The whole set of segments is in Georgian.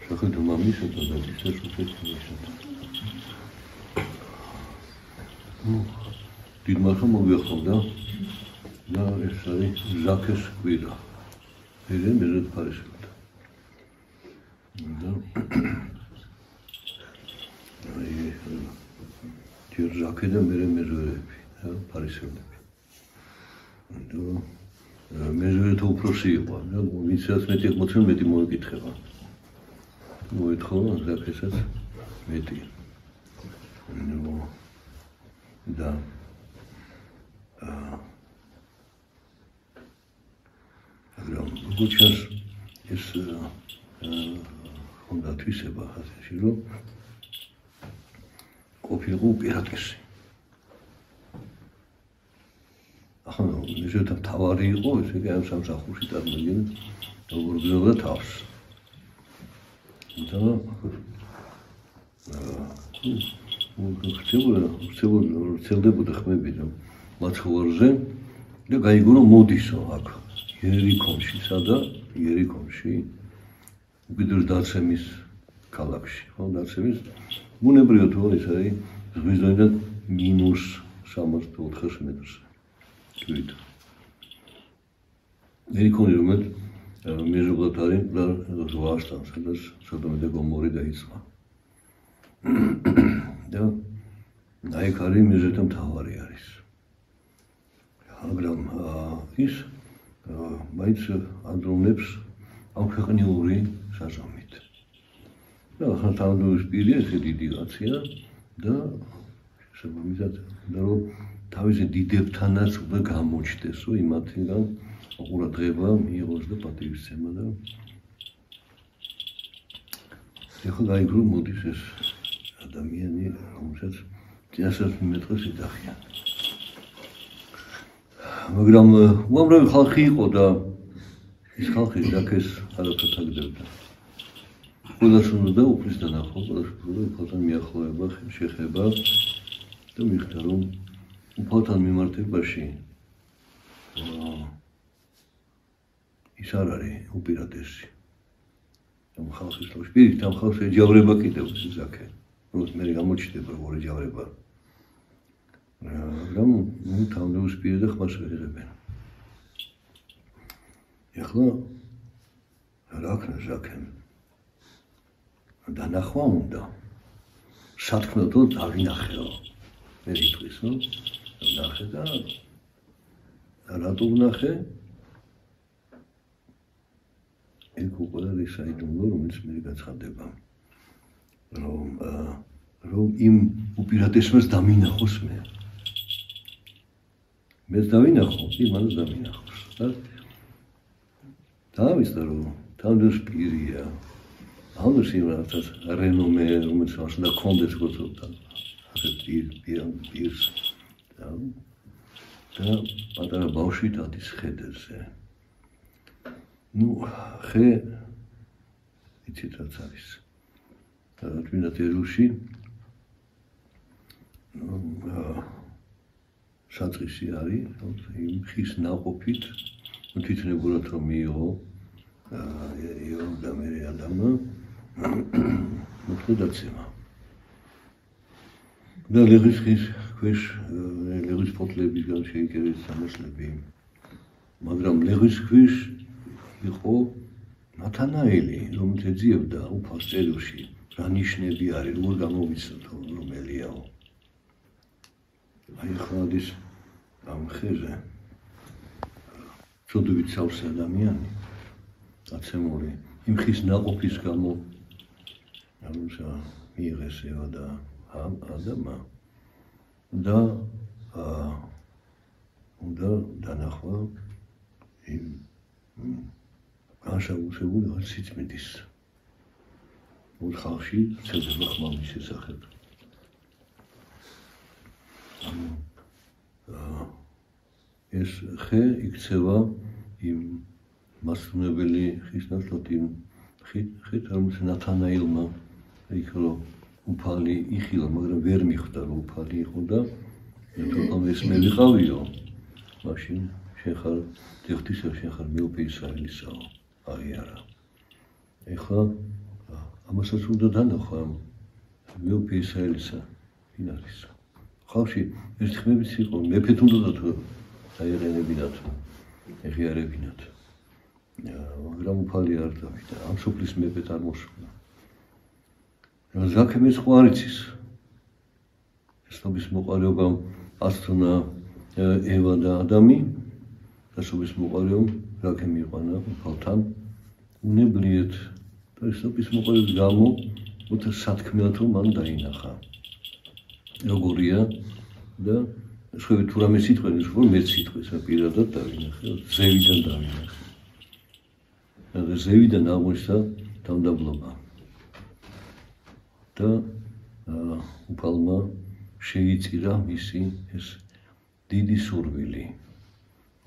შეხედო მამისა და დედას უსეთქია. დიდმა ხომ მოგიახმოდა და ეს არის ჟაქეს კვირა. ერენ მეზეთ ფარისობდა. და ჯერ ჟაქე და მერე მეზვერები, ფარისევლები. და მეზვერეთა უფროსი იყო, და ვისაც მეტი ეხმოცენ, მეტი მოეკითხება. მოეთხოვა ჟაქესაც მეტი. და გუჩას ეს უნდა თვისება ხაზში, რომ ყოფილიყო უპირატესი. ახლა მეზვერეთა მთავარი იყო, ესე იგი ამ სამსახურში წარმოიდგინეთ როგორ გზობდა თავს. და ვრცელდებოდა ხმები და მაცხოვარზე და გაიგო რომ მოდისო აქ იერიქონში და იერიქონში უკიდურეს დაცემის ქალაქში, ხო, დაცემის ბუნებრივად თქო ეს არის ზღვის დონიდან -64 მეტრზე. ქვით. იერიქონი რომელიც მეზობლად არის ზღვასთან, სადაც სოდომი და გომორი დაიწყო. და აქ არის მეზვერეთა მთავარი არის. მაგრამ ის მაინც ანდრონებს ამ ქვეყნიური საზომით. და ახლა თავდაპირველად პირი ესე დიდი კაცია და შესაბამისად უნდა რომ თავისი დიდებთანაც უნდა გამოჩნდეს, რომ იმათგან ყურადღება მიიღოს და პატივისცემა და ეხლა გაიგრო მოდის ეს ადამიანი, რომელსაც წინასწარ მიმეტყვის ეძახიან. მაგრამ უამრავი ხალხი იყო და ის ხალხი ჟაქეს არაფერს აგდებდა. ყველას უნდა უფლის დანახვა, ყველას უნდა უფალთან მიახლოება, შეხება და მიხვდა რომ უფალთან მიმართებაში ის არ არის უპირატესი. ამ ხალხის თავში პირით ამ ხალხს ეჯავრება კიდევ ჟაქე. როგორც მე გამოჩნდება როგორ ეჯავრება. მაგრამ თავდაპირველად პირი და ხმას ვეღებენ. ეხლა რა ქნა ჟაქემ? დანახვა უნდა. სათქმელად რომ დავინახეო. მე ვიტყვის, რომ ნახე და რატო ვნახე? ეგ უკვე არის საიდუმლო, რომელიც მე გაცხადდება. რომ იმ უპირატესობას დამინახოს მე. მეც დავინახო, იმანაც დამინახოს. დავისწა რომ თავდაპირველად პირია. ამას იმათაც რენომე, რომელიც უნდა კონდეს გოწოდა. ასეთ პირს და პატარა ბავშვი დადის ხედერზე. ხე იცით რაც არის. თვითონ ერუში საწყისი არის, იმ ხის ნაყოფით თვითნებურად რომ მიიღო და მე ადამა მოხდა დაცემა. და ლეღვის ხის ქვეშ ლეღვის ფოთლებისგან შეიკერეს სამოსლები. მაგრამ ლეღვის ქვეშ იყო ნათანაელი, რომელიც ეძიებდა უფალს წერილში, რა ნიშნები არის, როგორ გამოვიცნოთ რომელიაო. აი ხლა ის ამ ხეზე ცოდვით სავსე ადამიანი, დაცემული, იმ ხის ნაყოფის გამო ამისა მიიღეს ევა და ადამა და უნდა დანახვა იმ განსაკუთრებული სიწმინდის ხალხში ცედება ხმამის შესახებ. ეს ხე იქცევა იმ მასწავლებელი ხის ნაცვლად იმ ხით, რომელიც ნათანაელმა იქო უფალი იხილა, მაგრამ ვერ მიხვდა რომ უფალი იყო და თვითონ ეს მე ვიყავიო. მაშინ შენ ხარ დიხტისა, შენ ხარ მიოპი ისრაელისაო. აი არა. ეხლა ამასაც უნდა დანახვა მეუფე ისრაელისა ვინ არის. ხალხში ერთი ხმებიც იყო, მეფეთ უნდათ დაეყენებინათ, ეღიარებინათ. მაგრამ უფალი არ დავიდა, ამ სოფლის მეფეთ არ მოსულა. ზაქემის ხო არ იცის. სოფლის მოყარეობამ ასწნა ევა და ადამი და სოფლის მოყარეობამ ზაქემი იყვანა უფალთან უნებლიეთ და სოფლის მოყარეობის გამო უთ სათქმელად რომ მან დაინახა. როგორია და სხვები თუ რამე სიტყვეს, რომ მეც სიტყვეს პირადად დავინახე, ზევიდან დავინახე. და ზევიდან აღმოჩნდა თავდაბლობა. და უფალმა შეიწირა მისი ეს დიდი სურვილი.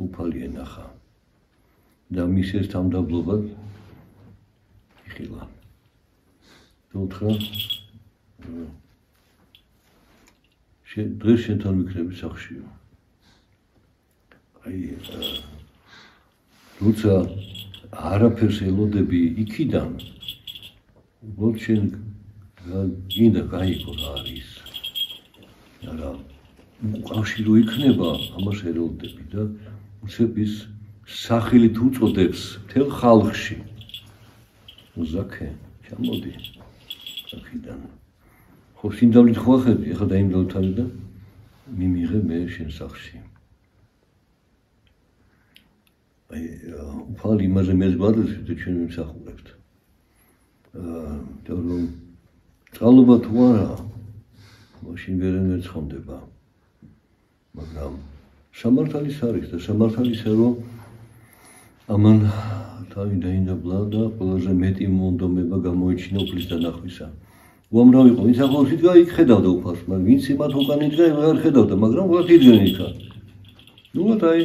უფალი ენახა. და მის ეს თავდაბლობა იხილა. და უთხრა დღეს შენთან ვიქნები სახლშიო. აი როცა არაფერს ელოდები იქიდან, უბრალოდ შენ გინდა გაიგო რა არის. არა, უკავშირი რო იქნება, ამას ელოდები და უცებ ის სახელით უწოდებს მთელ ხალხში. ზაქე, ჩამოდი აქედან. ხო სიმდავლით ხო ახედი, ეხლა დაიმდავლთავი და მიმიღე მე შენ სახლში. აი უფალი იმაზე მეზღვარდეს, რომ ჩვენ ვიმსახურებთ. და რომ წყალობა თუ არა, მაშინ ვერან ეცხონდება. მაგრამ სამართალის არის და სამართალისა რომ ამან თავი დაინდაბლა და ყველაზე მეტი მონდომება გამოიჩინა უფლის დანახვისა. უამრავი იყო, ვინც ახლოს იდგა, იქ ხედავდა უფალს, მაგრამ ვინც იმათ უკან იდგა, ვერ ხედავდა, მაგრამ უბრალოდ იდგნენ იქა. ნუ აი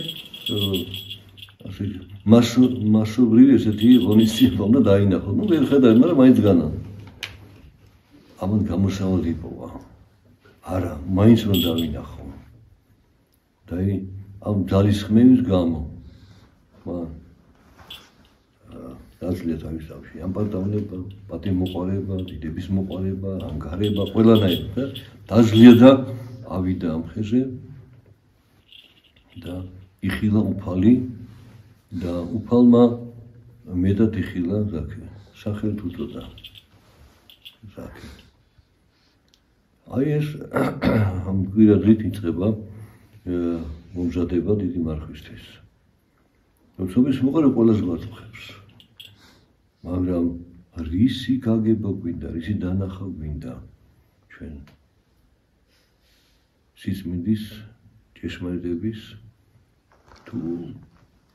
ასე მასობრივი ესეთი ღონისძიება უნდა დაინახო. ნუ ვერ ხედავენ, მაგრამ მაინც განან. ამან გამოსავალი იპოვა. არა, მაინც რომ დავინახო. და ამ ძალისხმევის გამო დაძლია თავის თავში ამპარტავნება, პატიმოყარება, დიდების მოყარება, ანგარება, ყველანაირი და დაძლია და ავიდა ამ ხეზე და იხილა უფალი და უფალმა მეტად იხილა ზაქე. სახელით უწოდა ზაქე. აი ეს ამ გვირადით იწყება მომზადება დიდი მარხვისთვის. როცობის მოყარე ყველაზე გვაწუხებს. მაგრამ რისი გაგება გვინდა, რისი დანახა გვინდა ჩვენ სისმინდის ჭეშმარიტების თუ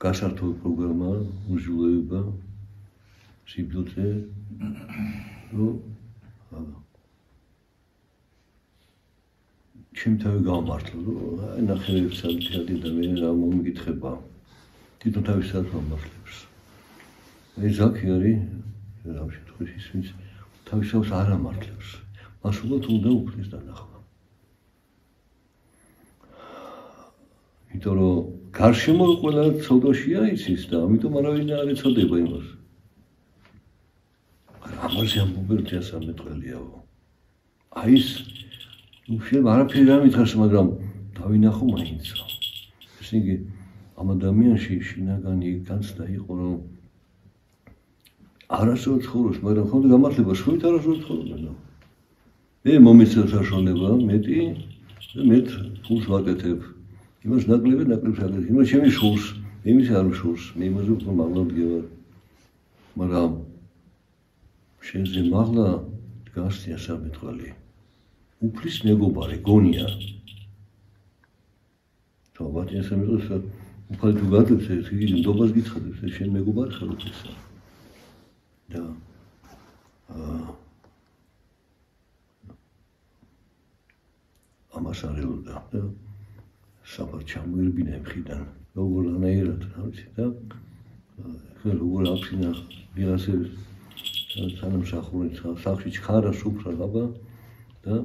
გასართობ პროგრამა, უზულეობა, სიბილძე, რომ ჩემ თავი გავმართლო, რომ აი ნახევარი საათი და მე რა მომიკითხება. თვითონ თავის საათს მომართლებს. აი ზაქე არის, რა შემთხვევაში ის ვინც თავის თავს არ ამართლებს. მას უბრალოდ უნდა უფლის დანახვა. იმიტომ რომ გარშემო ყველა ცოდვაშია იცის და ამიტომ არავინ არ ეცოდება იმას. ამაზე ამბობენ 13 წელიაო. აი ეს შეიძლება არაფერი არ მითხრას, მაგრამ დავინახო მაინც. ესე იგი ამ ადამიანში შინაგანი განცდა იყო, რომ არასოდეს ცხოვრობს, მაგრამ ხომ გამართლება სხვით არასოდეს ცხოვრობენ. მე მომეცე საშუალება მეტი და მეტ ფულს ვაკეთებ. იმას ნაკლებს აკეთებ. იმას ჩემი შულს, იმის არ შულს, მე იმაზე უფრო მაღლა ვდგევარ. მაგრამ შენზე მაღლა დგას 13 წელი. უფლის მეგობარი გონია. თქო, 13 წელს უფალი თუ გადაწეს, იგი ნდობას გიცხადებს, შენ მეგობარი ხარ უფლისა. და ამას არ ელოდა და საფარ ჩამოერბინა ხიდან როგორანაირად რა ვიცი და როგორ აფინა ვიღასე თანამსახური სახლში ჩქარა სუფრა ლაბა და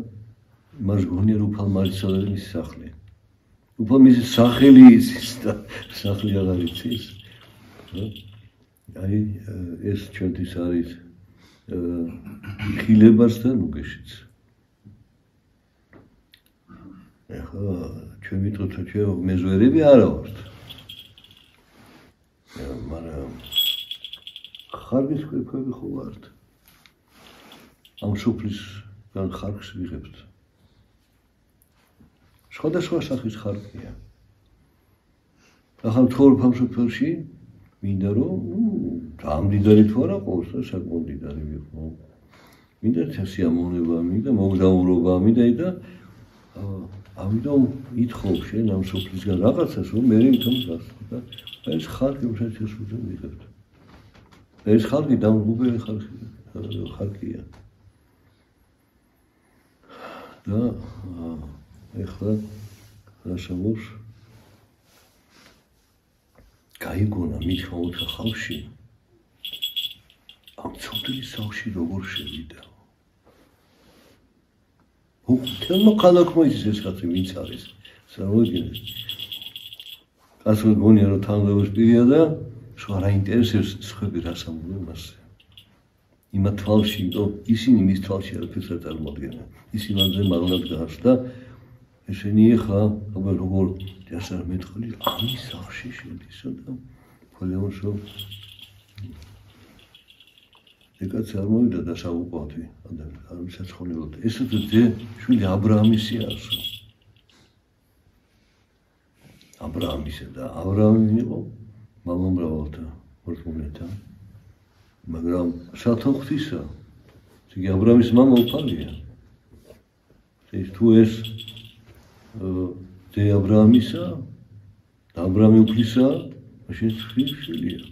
მას გონია რომ უფალ მარიცადა მის სახლი უფალ მის სახელი იცის და სახლი აღარ იცის აი ეს ჩვენთვის არის ხილებას და ნუგეშიც. ეხლა ჩვენ ვიტყვით რომ ჩვენ მეზვერები არა ვართ. მაგრამ ხარგის ქვეფები ხო ვართ. ამ სოფლისგან ხარგს ვიღებთ. სხვადასხვა სახის ხარგია. ახლა მცხოვრებ ამ სოფელში მინდა რომ ამდიდარი თუ არა ყავს და საკმაოდ მდიდარი ვიყო. მინდა სიამოვნება, მინდა მოგზაურობა, მინდა და ამიტომ ითხოვ შენ ამ სოფლისგან რაღაცას რომ მე ვითომ გასვლა და ეს ხალხი უშეშეს ვიღებთ. ეს ხალხი დამღუბელი ხალხია. და ეხლა რასამობს გაიგონა მითხრა ოთხ ხალხში ამ ცოდნის სახლში როგორ შევიდა. თელმა ქალაქმა ის ეს კაცი ვინც არის. წარმოიდგინეთ. ასე გონია რომ თანხმობის პირია და სხვა რა ინტერესებს სხვები რას ამბობენ მასზე. იმათ თვალში, რომ ისინი მის თვალში არაფერს არ წარმოადგენენ. ის იმაზე მაღლად გას და ესენი ეხლა როგორ დასარ მეტყოლი ამის სახლში შედისა და ხოლმე რომ ეკაც არ მოვიდა და საუყვავდი ადამიანს საცხონებოდ. ესე ძე შვილი აბრაამისი არსო. აბრაამისა და აბრაამი იყო მამამრავალთა მორწმუნეთა. მაგრამ სათოხთისა იგი აბრაამის მამა უფალია. ეს თუ ეს ძე აბრაამისა და აბრაამი უფლისა მაშინ შვილია.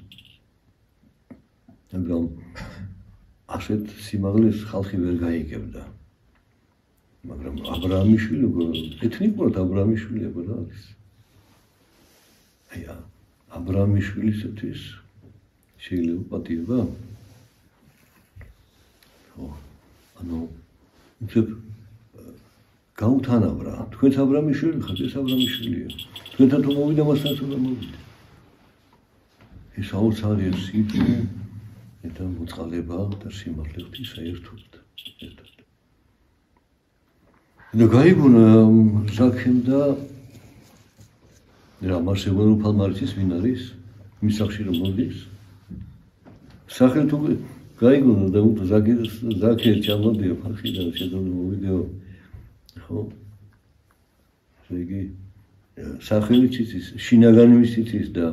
მაგრამ ასეთ სიმაღლეს ხალხი ვერ გაიგებდა. მაგრამ აბრაამიშვილი ეთნიკურად აბრაამიშვილი იყო ის. აი აბრაამიშვილისთვის შეიძლება პატიება? ანუ უცებ გაუთანაბრა. თქვენც აბრაამიშვილი ხართ, ეს აბრაამიშვილია. თქვენთან თუ მოვიდა მასთან თუ არ მოვიდა. ეს აუცარი სიტყვა და მოწყალება და სიმართლე საერთოდ ერთად. და გაიგონა ზაქემ და რა მარსეგონ უფალმარიცის ვინ არის? მის სახში რომ მოდის? სახელ თუ გაიგონა და ზაქე ჩამოდიო ხალხიდან შედონე მოვიდეო. ხო? იგი სახელიც იცის, შინაგანი იცის და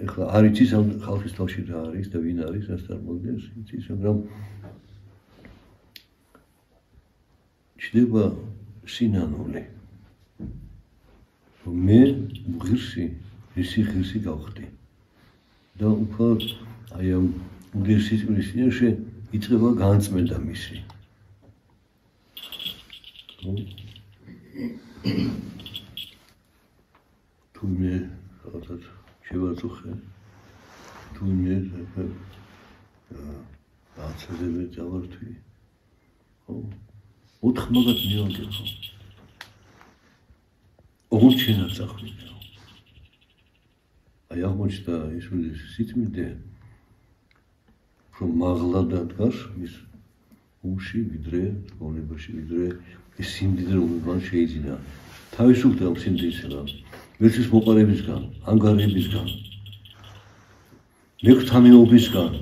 ეხლა არ იცის ამ ხალხის თავში რა არის და ვინ არის, რას წარმოადგენს, იცის, მაგრამ ჩდება სინანული. მე ღირსი გავხდი. და უფრო აი ამ ღირსის წინაშე იწყება განწმენდა მისი. თუ მე რაღაცა შევაწუხე, თუ მე აცადები დავართვი. ხო? ოთხ მაგათ მივაგებო. ოღონდ წახვიდა. აი აღმოჩნდა ის სიტმიდე რომ მაღლად დგას მის უში ვიდრე გონებაში ვიდრე ის სიმდიდრე რომ შეიძინა თავისუფლად ამ სიმდიდრესა ვერცის მოყარებისგან ანგარებისგან მეკრთამეობისგან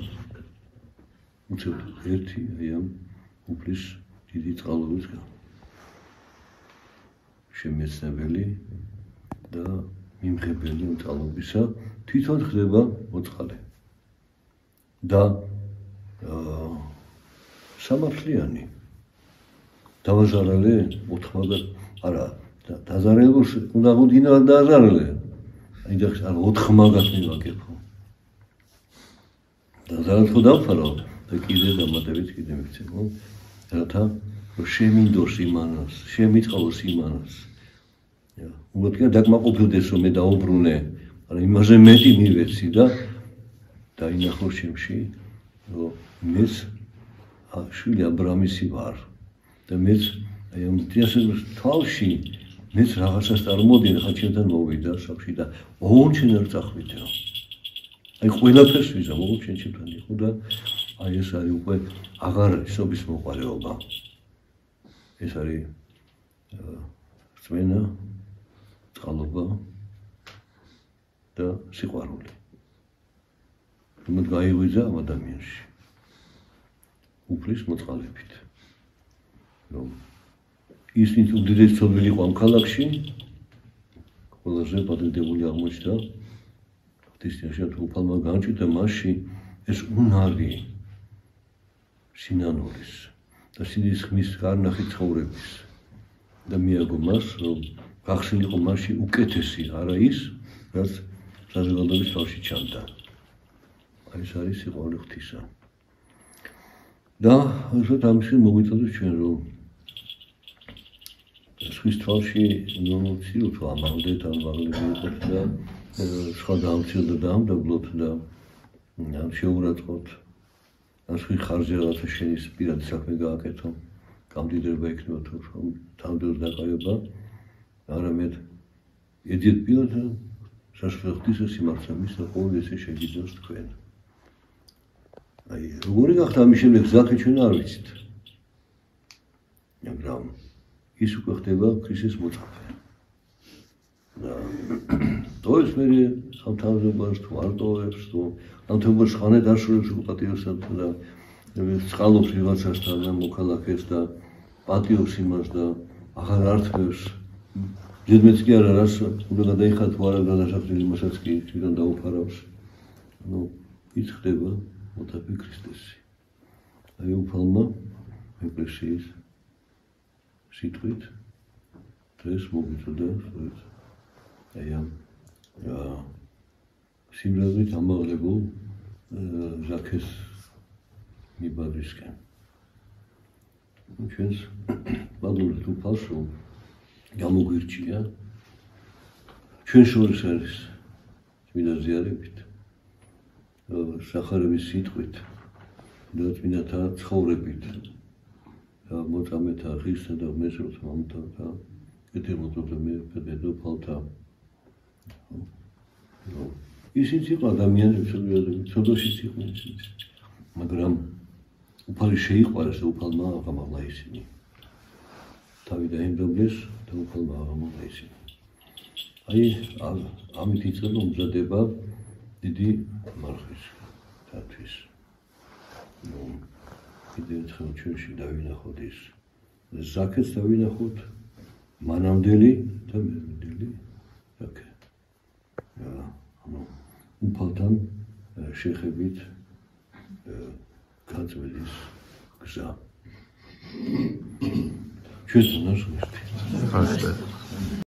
უცებ ერთი აი ამ უფლის დიდი წყალობისგან შემეცნებელი და მიმღებელი მტალობისა თვითონ ხდება მოწყალე და სამართლიანი დავაზარალე ოთხმაგად არა დაზარალოს უნდა გუდინა დაზარალე აი და ოთხმაგად მივაგებო დაზარალო დავფარო და კიდე დამატებით კიდე მივცემო რათა შემინდოს იმანას შემიწყალოს იმანას უბრალოდ დაკმაყოფილდეს რომ მე დაუბრუნე მაგრამ იმაზე მეტი მივეცი და დაინახო შემში რომ მეც შვილი აბრამისი ვარ და მეც აი ამ დიასების თვალში მეც რაღაცას წარმოდინა ხა ჩემთან მოვიდა სახში და ოღონდ შენ არ წახვიდეო აი ყველაფერს ვიზამ ოღონდ შენ ჩემთან იყო და აი ეს არის უკვე აღარ სობის მოყარეობა. ეს არის რწმენა, წყალობა და სიყვარული. რომ გაიღვიძა ამ ადამიანში. უფლის მოწყალებით. რომ ისინი უდიდესი ცოდვილი იყო ამ ქალაქში, ყველაზე პატენტებული აღმოჩნდა ღვთისმშობლისა უფალმა განჭირდა მასში ეს უნარი სინანულის და სინის ხმის გარნახი ცხოვრების და მიაგო მას, რომ გახსნილიყო მასში უკეთესი არა ის, რაც საზოგადოების თავში ჩანდა. აი ეს არის სიყვარული ღვთისა. და ასეთ ამში მოგვიწოდეთ ჩვენ, რომ სხვის თვალში ნორმალურით ამამდეთ ამ ვაღლებიოთ და სხვა დამცირდა და ამდაბლოთ და ამ შეურაცხყოფთ ან სხვი ხარჯზე რაღაცა შენის პირადი საქმე გააკეთო, გამდიდრება იქნება თუ თამდელს დაკავება, არამედ ეძიეთ პირად სასწრაფო ღვთისა სიმართლე მისცა ყოველ ესე შეგიძლიათ თქვენ. აი, როგორი გახდა ამის შემდეგ ზაქე ჩვენ არ ვიცით. მაგრამ ის უკვე ხდება ქრისტეს მოწაფე. და თორეს მე ამ თავზებას თუ არ ტოვებს, თუ ამ თემას ხანე დაშორებს უპატიოსად და წყალობს ვიღაცასთან და მოქალაქეს და პატიობს იმას და აღარ ართმევს. ზედმეც კი არა რას უნდა გადაიხადო თუ არა გადასახდილი მასაც კი თვითონ დაუფარავს. ანუ ის ხდება მოწაფე ქრისტესი. აი უფალმა ეკლესიის სიტყვით დღეს მოგვიწოდა აი ამ სიმრავლით ამაღლებულ ზაქეს მიბავრისკენ. ჩვენს ბადურით უფალს რომ გამოგვირჩია ჩვენ შორის არის წმინდა ზიარებით სახარების სიტყვით და წმინდათა ცხოვრებით და მოწამეთა ღირსთა და მეზროთა მამთა და კეთილმოწყობილთა დედოფალთა ისინი იყო ადამიანები ცოდვაშიც იყვნენ ისინი, მაგრამ უფალი შეიყვარეს და უფალმა აღამაღლა ისინი. თავი დაიმდაბლეს და უფალმა აღამაღლა ისინი. აი ამით იწყება მზადება დიდი მარხვის დათვის. კიდევ ერთხელ ჩვენში დავინახოთ ის ზაქეც დავინახოთ მანამდელი და მერამდელი ზაქე. უფალთან შეხებით გაწმენდის გზა. ჩვენთან არის ღირსი.